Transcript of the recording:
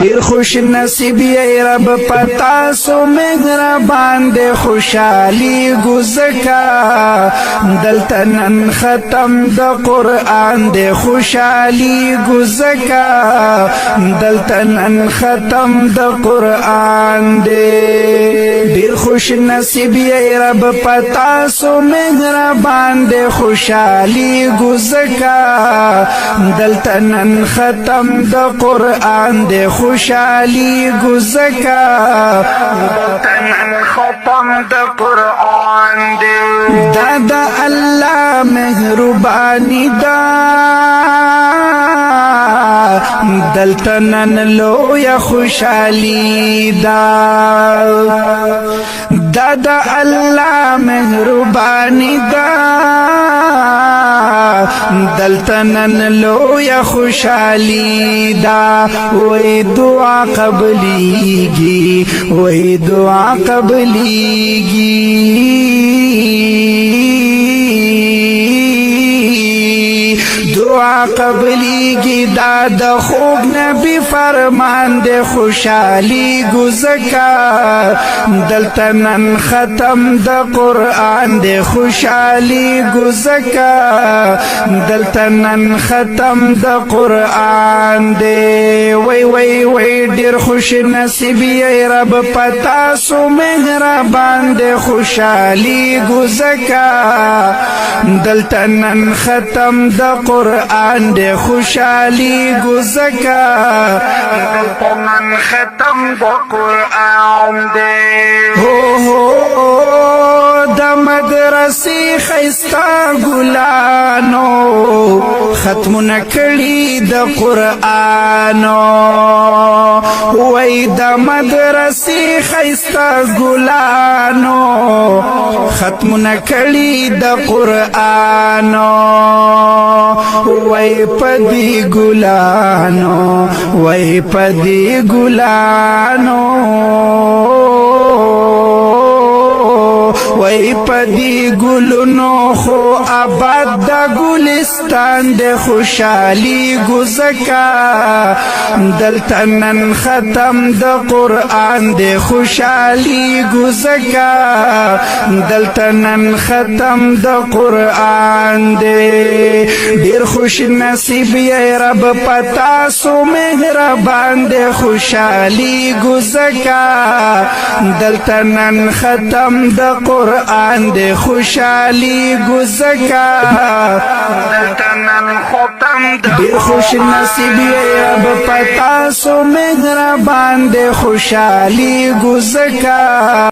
ډیر خوش نصیب یې رب پتا سو مهربان دې خوشالي گزکا دلته نن ختم د قرآن دې خوشالي گزکا دلته نن ختم د قرآن دې ډیر خوش نصیب یې رب پتا سو مهربان دې خوشالي گزکا دلته نن ختم د قرآن دې خوشالي گزکا تنن ختم د قرآن دے دادا اللہ مہربانی دا دلتنن لو یا خوشالي دا دادا اللہ مہربانی دا دلتنن لو یا خوشالي دا وی دعا قبلیگی وی دعا قبلیگی دعا قبلیگی دا د خوب نبی فرمان دے خوشالي گزکا دلتنن ختم د قرآن دے خوشالي گزکا دلتنن ختم د قرآن دے وی وی وی ډیر خوش نصیب ای رب پتا سو مهربان دے خوشالي گزکا دلتنن ختم د قرآن دے خوشالي گزکا دلتنن ختم د قرآن دے ہو د مدرسی خیستا گلانو ختم نکڑی د قرآنو وی د مدرسی خیستا گلانو ختم نکڑی د قرآنو وی پدی گلانو وی پدی گلانو وی پدی گلونو خو آباد دا گلستان دے خوشالي گزکا دلتنن ختم دا قرآن دے خوشالي گزکا دلتنن ختم دا قرآن دے ډیر خوش نصیب یې رب پتا سو مهربان دے خوشالي گزکا دلتنن ختم دا قرآن دے خوشالي گزکا دلتنن ختم دا ډیر خوش نصیب یې رب پتا سو مهربان دے خوشالي گزکا